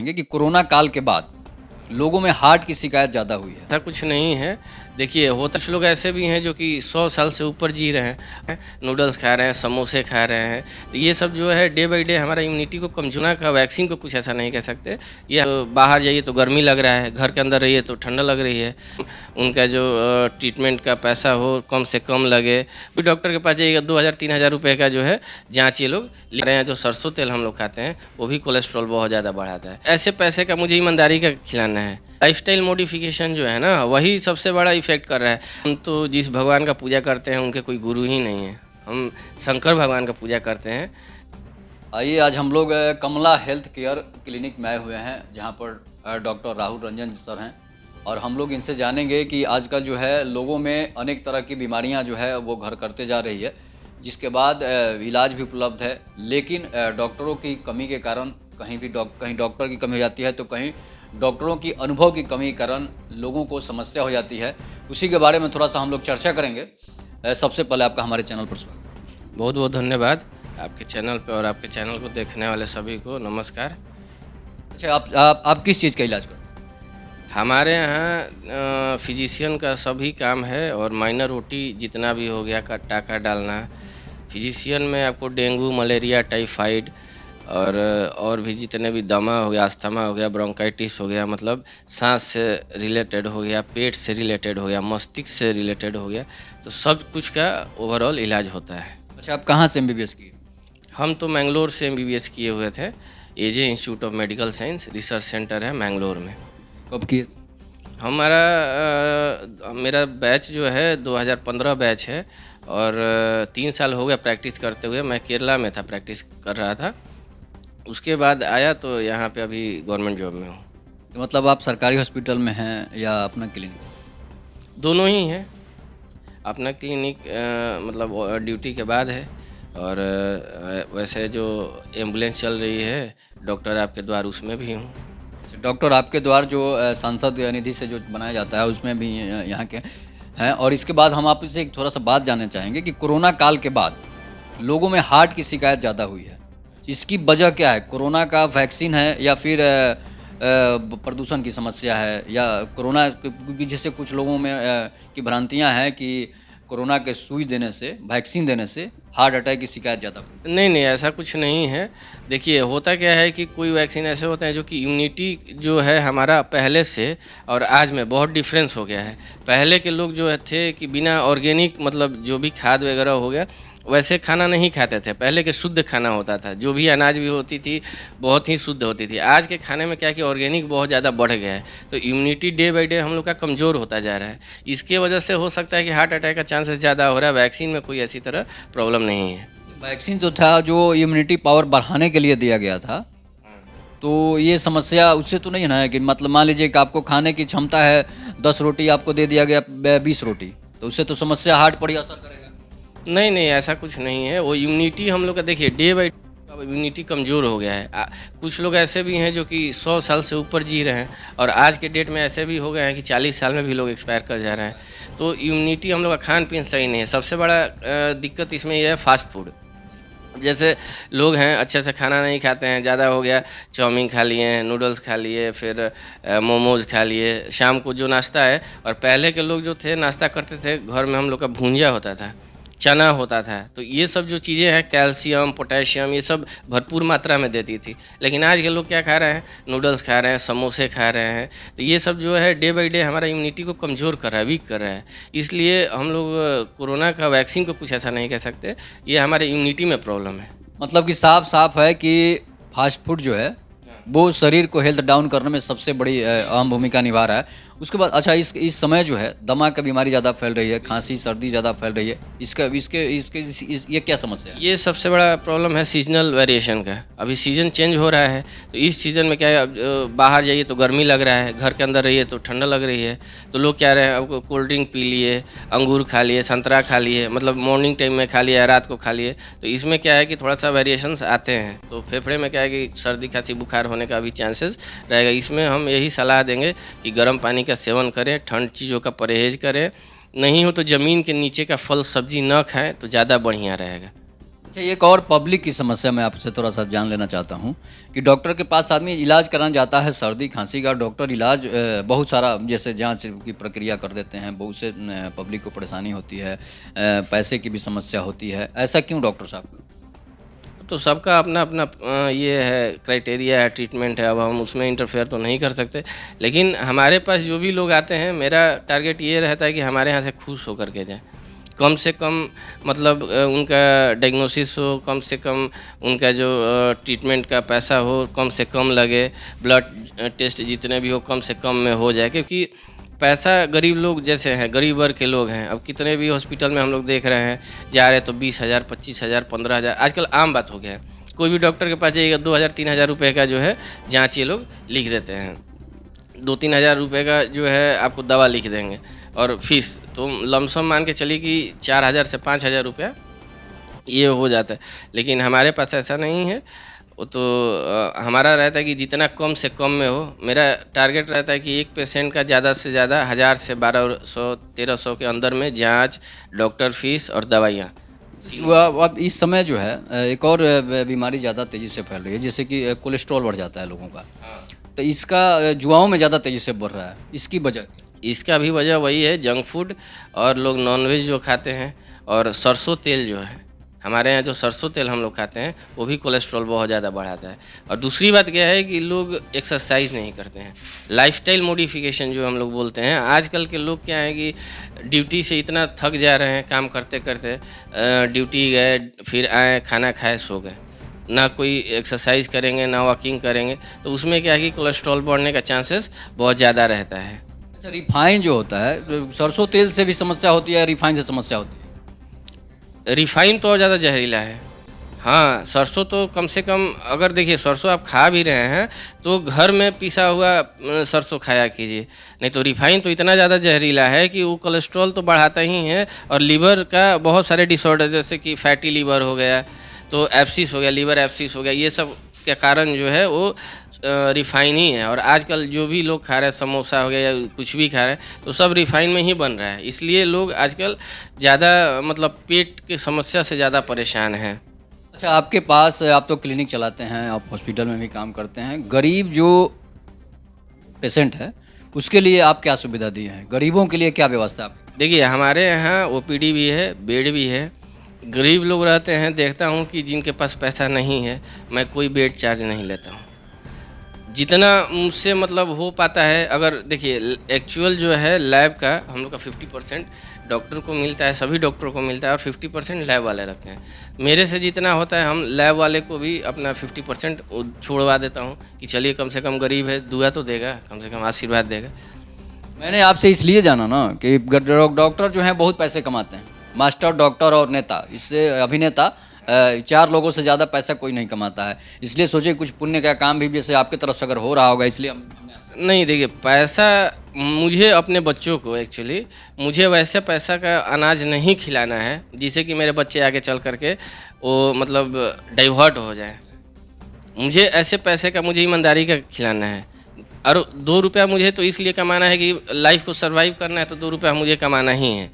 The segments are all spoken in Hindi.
कि कोरोना काल के बाद लोगों में हार्ट की शिकायत ज़्यादा हुई है। ऐसा कुछ नहीं है। देखिए, होता कुछ लोग ऐसे भी हैं जो कि 100 साल से ऊपर जी रहे हैं, नूडल्स खा रहे हैं, समोसे खा रहे हैं। तो ये सब जो है डे बाय डे हमारा इम्यूनिटी को कमज़ोर का वैक्सीन को कुछ ऐसा नहीं कह सकते। ये बाहर जाइए तो गर्मी लग रहा है, घर के अंदर रहिए तो ठंडा लग रही है। उनका जो ट्रीटमेंट का पैसा हो कम से कम लगे। फिर डॉक्टर के पास जाइएगा 2000-3000 रुपए का जो है जाँच ये लोग ले रहे हैं। जो सरसों तेल हम लोग खाते हैं वो भी कोलेस्ट्रॉल बहुत ज़्यादा बढ़ाता है। ऐसे पैसे का मुझे ईमानदारी का खिलाना है। लाइफ़स्टाइल मॉडिफ़िकेशन जो है ना, वही सबसे बड़ा इफ़ेक्ट कर रहा है। हम तो जिस भगवान का पूजा करते हैं, उनके कोई गुरु ही नहीं है। हम शंकर भगवान का पूजा करते हैं। आइए आज हम लोग कमला हेल्थ केयर क्लिनिक में आए हुए हैं, जहां पर डॉक्टर राहुल रंजन सर हैं और हम लोग इनसे जानेंगे कि आजकल जो है लोगों में अनेक तरह की बीमारियां जो है वो घर करते जा रही है, जिसके बाद इलाज भी उपलब्ध है, लेकिन डॉक्टरों की कमी के कारण कहीं डॉक्टर की कमी हो जाती है, तो कहीं डॉक्टरों की अनुभव की कमी के कारण लोगों को समस्या हो जाती है। उसी के बारे में थोड़ा सा हम लोग चर्चा करेंगे। सबसे पहले आपका हमारे चैनल पर स्वागत है। बहुत बहुत धन्यवाद आपके चैनल पे और आपके चैनल को देखने वाले सभी को नमस्कार। अच्छा, आप किस चीज़ का इलाज करते हैं? हमारे यहाँ फिजिशियन का सभी काम है और माइनर ओटी जितना भी हो गया का टाका डालना। फिजिशियन में आपको डेंगू, मलेरिया, टाइफाइड और भी जितने भी दमा हो गया, अस्थमा हो गया, ब्रोंकाइटिस हो गया, मतलब सांस से रिलेटेड हो गया, पेट से रिलेटेड हो गया, मस्तिष्क से रिलेटेड हो गया, तो सब कुछ का ओवरऑल इलाज होता है। अच्छा, आप कहाँ से एमबीबीएस किए? हम तो मैंगलोर से एमबीबीएस किए हुए थे। AJ institute of medical science research centre है मैंगलोर में। कब किए? हमारा मेरा बैच जो है 2015 बैच है और 3 साल हो गया प्रैक्टिस करते हुए। मैं केरला में था, प्रैक्टिस कर रहा था। उसके बाद आया तो यहाँ पे अभी गवर्नमेंट जॉब में हूँ। तो मतलब आप सरकारी हॉस्पिटल में हैं या अपना क्लिनिक? दोनों ही हैं। अपना क्लिनिक मतलब ड्यूटी के बाद है और वैसे जो एम्बुलेंस चल रही है डॉक्टर आपके द्वार, उसमें भी हूँ। अच्छा, डॉक्टर आपके द्वारा जो सांसद निधि से जो बनाया जाता है उसमें भी यहाँ के हैं। और इसके बाद हम आपसे एक थोड़ा सा बात जानना चाहेंगे कि कोरोना काल के बाद लोगों में हार्ट की शिकायत ज़्यादा हुई है। इसकी वजह क्या है? कोरोना का वैक्सीन है या फिर प्रदूषण की समस्या है, या कोरोना की वजह से कुछ लोगों में की भ्रांतियाँ हैं कि कोरोना के सुई देने से, वैक्सीन देने से हार्ट अटैक की शिकायत ज़्यादा हुई? नहीं, नहीं, ऐसा कुछ नहीं है। देखिए, होता क्या है कि कोई वैक्सीन ऐसे होते हैं जो कि इम्यूनिटी जो है हमारा पहले से और आज में बहुत डिफरेंस हो गया है। पहले के लोग जो थे कि बिना ऑर्गेनिक, मतलब जो भी खाद वगैरह हो गया, वैसे खाना नहीं खाते थे। पहले के शुद्ध खाना होता था, जो भी अनाज भी होती थी बहुत ही शुद्ध होती थी। आज के खाने में क्या है कि ऑर्गेनिक बहुत ज़्यादा बढ़ गया है, तो इम्यूनिटी डे बाय डे हम लोग का कमज़ोर होता जा रहा है। इसके वजह से हो सकता है कि हार्ट अटैक का चांसेस ज़्यादा हो रहा है। वैक्सीन में कोई ऐसी तरह प्रॉब्लम नहीं है। वैक्सीन जो था, जो इम्यूनिटी पावर बढ़ाने के लिए दिया गया था, तो ये समस्या उससे तो नहीं है ना, कि मतलब मान लीजिए कि आपको खाने की क्षमता है 10 रोटी, आपको दे दिया गया 20 रोटी, तो उससे तो समस्या हार्ट पर ही असर करेगा। नहीं, नहीं, ऐसा कुछ नहीं है। वो इम्यूनिटी हम लोग का देखिए डे बाय डे इम्यूनिटी कमज़ोर हो गया है। कुछ लोग ऐसे भी हैं जो कि 100 साल से ऊपर जी रहे हैं और आज के डेट में ऐसे भी हो गए हैं कि 40 साल में भी लोग एक्सपायर कर जा रहे हैं। तो इम्यूनिटी हम लोग का खान-पीन सही नहीं है। सबसे बड़ा दिक्कत इसमें ये है फास्ट फूड। जैसे लोग हैं अच्छे से खाना नहीं खाते हैं, ज़्यादा हो गया, चाउमीन खा लिए, नूडल्स खा लिए, फिर मोमोज़ खा लिए। शाम को जो नाश्ता है, और पहले के लोग जो थे नाश्ता करते थे, घर में हम लोग का भुंजिया होता था, चना होता था, तो ये सब जो चीज़ें हैं कैल्शियम, पोटेशियम, ये सब भरपूर मात्रा में देती थी। लेकिन आज के लोग क्या खा रहे हैं? नूडल्स खा रहे हैं, समोसे खा रहे हैं। तो ये सब जो है डे बाय डे हमारा इम्यूनिटी को कमज़ोर कर रहा है, वीक कर रहा है। इसलिए हम लोग कोरोना का वैक्सीन को कुछ ऐसा नहीं कह सकते, ये हमारे इम्यूनिटी में प्रॉब्लम है। मतलब कि साफ-साफ है कि फास्ट फूड जो है, वो शरीर को हेल्थ डाउन करने में सबसे बड़ी अहम भूमिका निभा रहा है। उसके बाद अच्छा, इस समय जो है दमा का बीमारी ज़्यादा फैल रही है, खाँसी, सर्दी ज़्यादा फैल रही है। इसका इसके इसके ये क्या समस्या है? ये सबसे बड़ा प्रॉब्लम है सीज़नल वेरिएशन का। अभी सीज़न चेंज हो रहा है, तो इस सीज़न में क्या है, अब बाहर जाइए तो गर्मी लग रहा है, घर के अंदर रहिए तो ठंडा लग रही है। तो लोग क्या रहे हैं, अब कोल्ड ड्रिंक पी लिए, अंगूर खा लिए, संतरा खा लिए, मतलब मॉर्निंग टाइम में खा लिया, रात को खा लिए। तो इसमें क्या है कि थोड़ा-सा वेरिएशंस आते हैं, तो फेफड़े में क्या है कि सर्दी, खाँसी, बुखार होने का भी चांसेस रहेगा। इसमें हम यही सलाह देंगे कि गर्म पानी का सेवन करें, ठंड चीज़ों का परहेज़ करें। नहीं हो तो ज़मीन के नीचे का फल सब्ज़ी न खाएँ तो ज़्यादा बढ़िया रहेगा। अच्छा, एक और पब्लिक की समस्या मैं आपसे थोड़ा-सा जान लेना चाहता हूँ कि डॉक्टर के पास आदमी इलाज कराने जाता है सर्दी खाँसी का, डॉक्टर इलाज बहुत सारा जैसे जाँच की प्रक्रिया कर देते हैं, बहुत से पब्लिक को परेशानी होती है, पैसे की भी समस्या होती है, ऐसा क्यों डॉक्टर साहब? तो सबका अपना-अपना ये है क्राइटेरिया है, ट्रीटमेंट है, अब हम उसमें इंटरफेयर तो नहीं कर सकते। लेकिन हमारे पास जो भी लोग आते हैं, मेरा टारगेट ये रहता है कि हमारे यहाँ से खुश होकर के जाएँ। कम से कम मतलब उनका डायग्नोसिस हो, कम से कम उनका जो ट्रीटमेंट का पैसा हो, कम से कम लगे, ब्लड टेस्ट जितने भी हो, कम से कम में हो जाए। क्योंकि पैसा गरीब लोग जैसे हैं, गरीब वर्ग के लोग हैं, अब कितने भी हॉस्पिटल में हम लोग देख रहे हैं, जा रहे हैं तो 20,000, 25,000, 15,000 आजकल आम बात हो गया है। कोई भी डॉक्टर के पास जाइएगा 2,000, 3,000 रुपए का जो है जाँच ये लोग लिख देते हैं। 2-3 हज़ार रुपए का जो है आपको दवा लिख देंगे और फीस तो लमसम मान के चलिए कि 4,000 से 5,000 रुपया ये हो जाता है। लेकिन हमारे पास ऐसा नहीं है। वो तो हमारा रहता है कि जितना कम से कम में हो। मेरा टारगेट रहता है कि एक पेशेंट का ज़्यादा से ज़्यादा 1,000 से 1,200 1,300 के अंदर में जाँच, डॉक्टर फीस और दवाइयाँ। वो अब इस समय जो है एक और बीमारी ज़्यादा तेज़ी से फैल रही है, जैसे कि कोलेस्ट्रॉल बढ़ जाता है लोगों का। हाँ। तो इसका युवाओं में ज़्यादा तेज़ी से बढ़ रहा है, इसकी वजह क्या? इसका भी वजह वही है जंक फूड और लोग नॉनवेज जो खाते हैं और सरसों तेल जो है, हमारे यहाँ जो सरसों तेल हम लोग खाते हैं वो भी कोलेस्ट्रॉल बहुत ज़्यादा बढ़ाता है। और दूसरी बात क्या है कि लोग एक्सरसाइज नहीं करते हैं। लाइफस्टाइल मॉडिफिकेशन जो हम लोग बोलते हैं, आजकल के लोग क्या है कि ड्यूटी से इतना थक जा रहे हैं काम करते करते, ड्यूटी गए फिर आए खाना खाए सो गए, ना कोई एक्सरसाइज करेंगे ना वॉकिंग करेंगे, तो उसमें क्या है कि कोलेस्ट्रॉल बढ़ने का चांसेस बहुत ज़्यादा रहता है। अच्छा, रिफाइन जो होता है, सरसों तेल से भी समस्या होती है, रिफाइन से समस्या होती है? रिफ़ाइन तो और ज़्यादा ज़हरीला है। हाँ, सरसों तो कम से कम अगर देखिए सरसों आप खा भी रहे हैं, तो घर में पिसा हुआ सरसों खाया कीजिए। नहीं तो रिफ़ाइन तो इतना ज़्यादा ज़हरीला है कि वो कोलेस्ट्रॉल तो बढ़ाता ही है और लीवर का बहुत सारे डिसऑर्डर जैसे कि फैटी लीवर हो गया, तो एब्सिस हो गया, लीवर एब्सिस हो गया, ये सब के कारण जो है वो रिफ़ाइन ही है। और आजकल जो भी लोग खा रहे हैं समोसा हो गया या कुछ भी खा रहे हैं, तो सब रिफ़ाइन में ही बन रहा है। इसलिए लोग आजकल ज़्यादा मतलब पेट की समस्या से ज़्यादा परेशान हैं। अच्छा, आपके पास आप तो क्लिनिक चलाते हैं, आप हॉस्पिटल में भी काम करते हैं, गरीब जो पेशेंट है, उसके लिए आप क्या सुविधा दिए हैं? गरीबों के लिए क्या व्यवस्था है आपकी? देखिए हमारे यहाँ ओपीडी भी है, बेड भी है। गरीब लोग रहते हैं, देखता हूँ कि जिनके पास पैसा नहीं है, मैं कोई बेड चार्ज नहीं लेता हूँ। जितना मुझसे मतलब हो पाता है, अगर देखिए एक्चुअल जो है लैब का हम लोग का 50% डॉक्टर को मिलता है, सभी डॉक्टरों को मिलता है और 50% लैब वाले रखते हैं। मेरे से जितना होता है हम लैब वाले को भी अपना 50% छोड़वा देता हूँ कि चलिए कम से कम गरीब है, दुआ तो देगा, कम से कम आशीर्वाद देगा। मैंने आपसे इसलिए जाना ना कि डॉक्टर जो हैं बहुत पैसे कमाते हैं, मास्टर, डॉक्टर और नेता, इससे अभिनेता 4 लोगों से ज़्यादा पैसा कोई नहीं कमाता है। इसलिए सोचे कुछ पुण्य का काम भी जैसे आपकी तरफ से अगर हो रहा होगा, इसलिए हम हमने आपसे। नहीं देखिए पैसा मुझे अपने बच्चों को एक्चुअली मुझे वैसे पैसा का अनाज नहीं खिलाना है जिससे कि मेरे बच्चे आगे चल करके वो मतलब डाइवर्ट हो जाए। मुझे ऐसे पैसे का मुझे ईमानदारी का खिलाना है। और 2 रुपया मुझे तो इसलिए कमाना है कि लाइफ को सर्वाइव करना है, तो 2 रुपया मुझे कमाना ही है।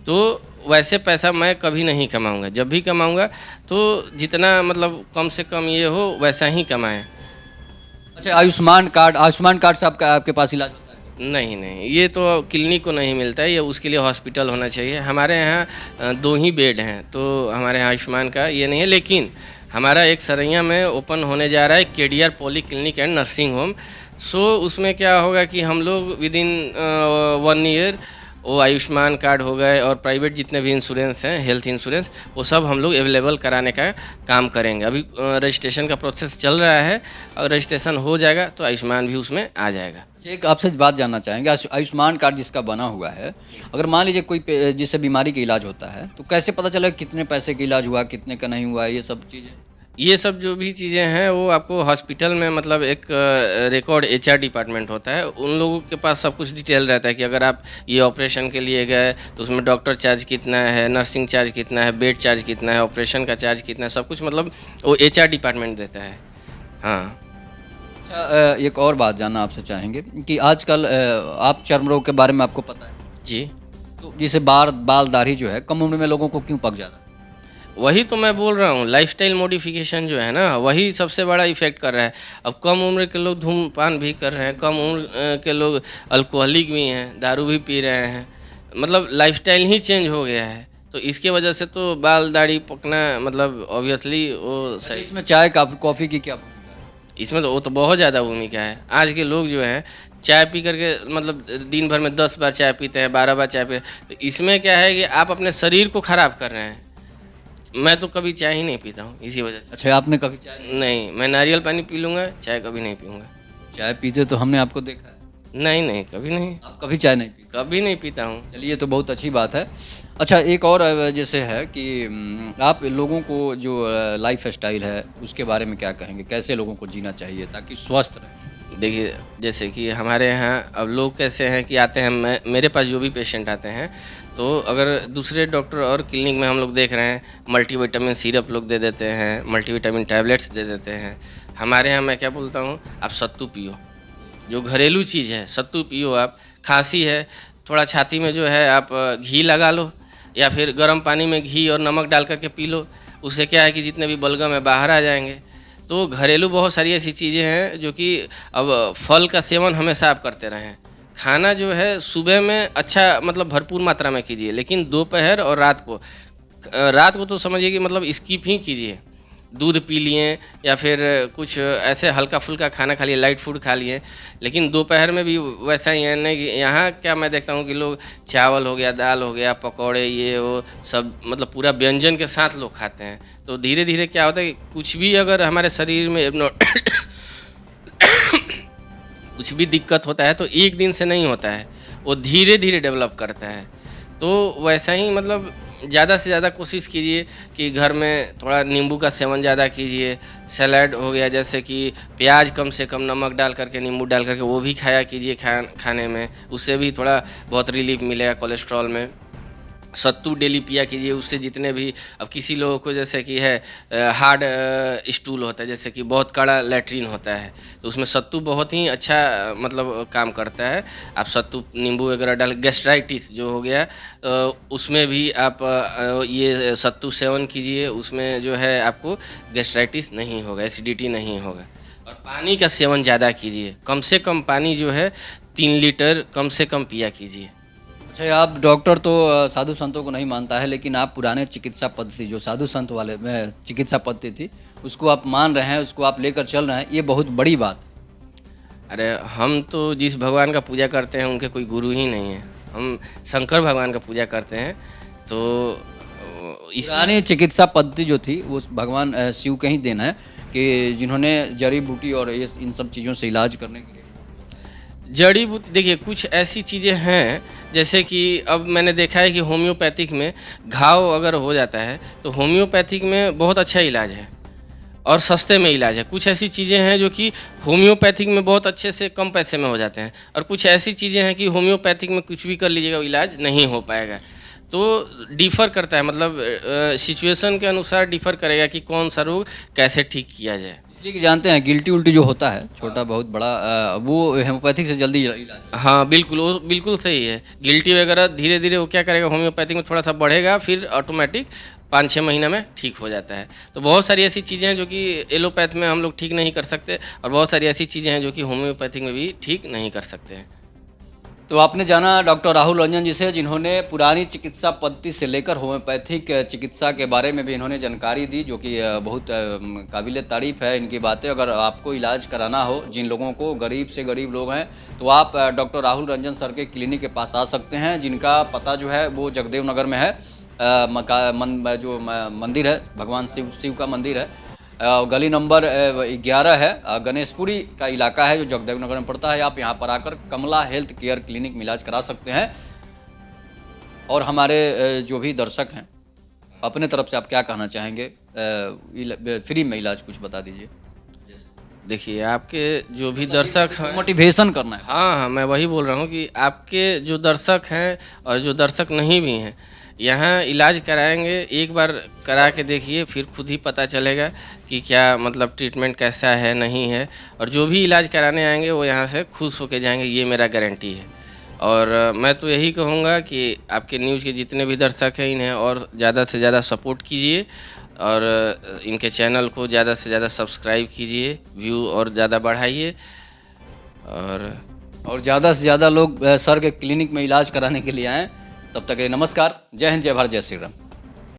तो वैसे पैसा मैं कभी नहीं कमाऊँगा। जब भी कमाऊँगा तो जितना मतलब कम से कम ये हो वैसा ही कमाएँ। अच्छा, आयुष्मान कार्ड से आपका आपके पास इलाज होता है? नहीं, नहीं, ये तो क्लिनिक को नहीं मिलता है, ये उसके लिए हॉस्पिटल होना चाहिए। हमारे यहाँ 2 ही बेड हैं, तो हमारे यहाँ आयुष्मान का ये नहीं है। लेकिन हमारा एक सरैया में ओपन होने जा रहा है KDR poly clinic and nursing home. So उसमें क्या होगा कि हम लोग विदिन 1 ईयर वो आयुष्मान कार्ड हो गए और प्राइवेट जितने भी इंश्योरेंस हैं, हेल्थ इंश्योरेंस, वो सब हम लोग अवेलेबल कराने का काम करेंगे। अभी रजिस्ट्रेशन का प्रोसेस चल रहा है और रजिस्ट्रेशन हो जाएगा तो आयुष्मान भी उसमें आ जाएगा। एक आपसे बात जानना चाहेंगे, आयुष्मान कार्ड जिसका बना हुआ है, अगर मान लीजिए कोई जिससे बीमारी का इलाज होता है, तो कैसे पता चलेगा कितने पैसे का इलाज हुआ, कितने का नहीं हुआ, ये सब चीज़ें? ये सब जो भी चीज़ें हैं वो आपको हॉस्पिटल में मतलब एक रिकॉर्ड एचआर डिपार्टमेंट होता है, उन लोगों के पास सब कुछ डिटेल रहता है कि अगर आप ये ऑपरेशन के लिए गए तो उसमें डॉक्टर चार्ज कितना है, नर्सिंग चार्ज कितना है, बेड चार्ज कितना है, ऑपरेशन का चार्ज कितना है, सब कुछ मतलब वो एचआर डिपार्टमेंट देता है। हाँ। अच्छा, एक और बात जानना आपसे चाहेंगे कि आजकल आप चर्म रोग के बारे में आपको पता है? जी। तो जैसे बाल दाढ़ी जो है कम उम्र में लोगों को क्यों पक जाता है? वही तो मैं बोल रहा हूँ, लाइफस्टाइल मॉडिफिकेशन जो है ना, वही सबसे बड़ा इफ़ेक्ट कर रहा है। अब कम उम्र के लोग धूम्रपान भी कर रहे हैं, कम उम्र के लोग अल्कोहलिक भी हैं, दारू भी पी रहे हैं। मतलब लाइफस्टाइल ही चेंज हो गया है, तो इसके वजह से तो बाल दाढ़ी पकना मतलब ऑब्वियसली वो अच्छा, सही। इसमें चाय कॉफ़ी की क्या भूमिका है? इसमें तो वो तो बहुत ज़्यादा भूमिका है। आज के लोग जो हैं चाय पी करके मतलब दिन भर में 10 बार चाय पीते हैं, 12 बार चाय पीते, तो इसमें क्या है कि आप अपने शरीर को ख़राब कर रहे हैं। मैं तो कभी चाय ही नहीं पीता हूँ इसी वजह से। अच्छा, आपने कभी चाय नहीं, मैं नारियल पानी पी लूँगा, चाय कभी नहीं पीऊँगा। चाय पीते तो हमने आपको देखा है। नहीं, नहीं, कभी नहीं, आप कभी चाय नहीं पीते? कभी नहीं पीता हूँ। चलिए, ये तो बहुत अच्छी बात है। अच्छा, एक और जैसे है कि आप लोगों को जो लाइफ़स्टाइल है, उसके बारे में क्या कहेंगे? कैसे लोगों को जीना चाहिए ताकि स्वस्थ रहें? देखिए, जैसे कि हमारे यहाँ अब लोग कैसे हैं कि आते हैं, मेरे पास जो भी पेशेंट आते हैं, तो अगर दूसरे डॉक्टर और क्लिनिक में हम लोग देख रहे हैं, मल्टीविटामिन सिरप लोग दे देते हैं, मल्टीविटामिन टैबलेट्स दे देते हैं। हमारे यहाँ मैं क्या बोलता हूँ, आप सत्तू पियो, जो घरेलू चीज़ है, सत्तू पियो आप। खाँसी है, थोड़ा छाती में जो है आप घी लगा लो, या फिर गर्म पानी में घी और नमक डाल कर के पी लो। उससे क्या है कि जितने भी बलगम है बाहर आ जाएँगे। तो घरेलू बहुत सारी ऐसी चीज़ें हैं जो कि अब फल का सेवन हमेशा आप करते रहें। खाना जो है सुबह में अच्छा मतलब भरपूर मात्रा में कीजिए, लेकिन दोपहर और रात को तो समझिए कि मतलब स्किप ही कीजिए। दूध पी लिए या फिर कुछ ऐसे हल्का-फुल्का खाना खा लिए, लाइट फूड खा लिए, लेकिन दोपहर में भी वैसा ही है। नहीं कि यहाँ क्या मैं देखता हूँ कि लोग चावल हो गया, दाल हो गया, पकौड़े ये वो सब मतलब पूरा व्यंजन के साथ लोग खाते हैं। तो धीरे-धीरे क्या होता है कि कुछ भी अगर हमारे शरीर में कुछ भी दिक्कत होता है तो एक दिन से नहीं होता है, वो धीरे-धीरे डेवलप करता है। तो वैसा ही मतलब ज़्यादा से ज़्यादा कोशिश कीजिए कि घर में थोड़ा नींबू का सेवन ज़्यादा कीजिए। सैलेड हो गया, जैसे कि प्याज कम से कम नमक डाल करके, नींबू डाल करके वो भी खाया कीजिए खाने में, उससे भी थोड़ा बहुत रिलीफ़ मिलेगा कोलेस्ट्रॉल में। सत्तू डेली पिया कीजिए, उससे जितने भी अब किसी लोगों को जैसे कि है हार्ड स्टूल होता है, जैसे कि बहुत कड़ा लैट्रिन होता है, तो उसमें सत्तू बहुत ही अच्छा मतलब काम करता है। आप सत्तू नींबू वगैरह डाल, गैस्ट्राइटिस जो हो गया उसमें भी आप ये सत्तू सेवन कीजिए, उसमें जो है आपको गैस्ट्राइटिस नहीं होगा, एसिडिटी नहीं होगा। और पानी का सेवन ज़्यादा कीजिए, कम से कम पानी जो है 3 लीटर कम से कम पिया कीजिए। अच्छा, आप डॉक्टर तो साधु संतों को नहीं मानता है, लेकिन आप पुराने चिकित्सा पद्धति जो साधु संत वाले में चिकित्सा पद्धति थी, उसको आप मान रहे हैं, उसको आप लेकर चल रहे हैं, ये बहुत बड़ी बात है। अरे हम तो जिस भगवान का पूजा करते हैं उनके कोई गुरु ही नहीं है। हम शंकर भगवान का पूजा करते हैं, तो इस पुरानी चिकित्सा पद्धति जो थी, वो भगवान शिव के ही देन है कि जिन्होंने जड़ी बूटी और ये इन सब चीज़ों से इलाज करने के लिए। जड़ी बूटी देखिए कुछ ऐसी चीज़ें हैं, जैसे कि अब मैंने देखा है कि होम्योपैथिक में घाव अगर हो जाता है तो होम्योपैथिक में बहुत अच्छा इलाज है और सस्ते में इलाज है। कुछ ऐसी चीज़ें हैं जो कि होम्योपैथिक में बहुत अच्छे से कम पैसे में हो जाते हैं, और कुछ ऐसी चीज़ें हैं कि होम्योपैथिक में कुछ भी कर लीजिएगा वो इलाज नहीं हो पाएगा। तो डिफ़र करता है, मतलब सिचुएशन के अनुसार डिफ़र करेगा कि कौन सा रोग कैसे ठीक किया जाए। इसलिए कि जानते हैं गिल्टी उल्टी जो होता है, छोटा बहुत बड़ा, वो होम्योपैथिक से जल्दी इलाज। हाँ, बिल्कुल, वो बिल्कुल सही है। गिल्टी वगैरह धीरे-धीरे वो क्या करेगा, होम्योपैथिक में थोड़ा-सा बढ़ेगा, फिर ऑटोमैटिक 5-6 महीना में ठीक हो जाता है। तो बहुत सारी ऐसी चीज़ें हैं जो कि एलोपैथ में हम लोग ठीक नहीं कर सकते, और बहुत सारी ऐसी चीज़ें हैं जो कि होम्योपैथिक में भी ठीक नहीं कर सकते हैं। तो आपने जाना डॉक्टर राहुल रंजन जी से, जिन्होंने पुरानी चिकित्सा पद्धति से लेकर होम्योपैथिक चिकित्सा के बारे में भी इन्होंने जानकारी दी, जो कि बहुत काबिल तारीफ़ है इनकी बातें। अगर आपको इलाज कराना हो, जिन लोगों को गरीब से गरीब लोग हैं, तो आप डॉक्टर राहुल रंजन सर के क्लिनिक के पास आ सकते हैं, जिनका पता जो है वो जगदेव नगर में है। जो मंदिर है, भगवान शिव का मंदिर है, गली नंबर 11 है, गणेशपुरी का इलाका है जो जगदेव नगर में पड़ता है। आप यहाँ पर आकर कमला हेल्थ केयर क्लिनिक में इलाज करा सकते हैं। और हमारे जो भी दर्शक हैं, अपने तरफ से आप क्या कहना चाहेंगे? फ्री में इलाज कुछ बता दीजिए। देखिए, आपके जो भी दर्शक हैं, मोटिवेशन करना है। हाँ, हाँ, मैं वही बोल रहा हूँ कि आपके जो दर्शक हैं और जो दर्शक नहीं भी हैं, यहाँ इलाज कराएँगे, एक बार करा के देखिए, फिर खुद ही पता चलेगा कि क्या मतलब ट्रीटमेंट कैसा है, नहीं है। और जो भी इलाज कराने आएँगे वो यहाँ से खुश होके जाएँगे, ये मेरा गारंटी है। और मैं तो यही कहूँगा कि आपके न्यूज़ के जितने भी दर्शक हैं इन्हें और ज़्यादा से ज़्यादा सपोर्ट कीजिए और इनके चैनल को ज़्यादा से ज़्यादा सब्सक्राइब कीजिए, व्यू और ज़्यादा बढ़ाइए और ज़्यादा से ज़्यादा लोग सर के क्लिनिक में इलाज कराने के लिए आएँ। तब तक के लिए नमस्कार। जय हिंद, जय भारत, जय श्री राम।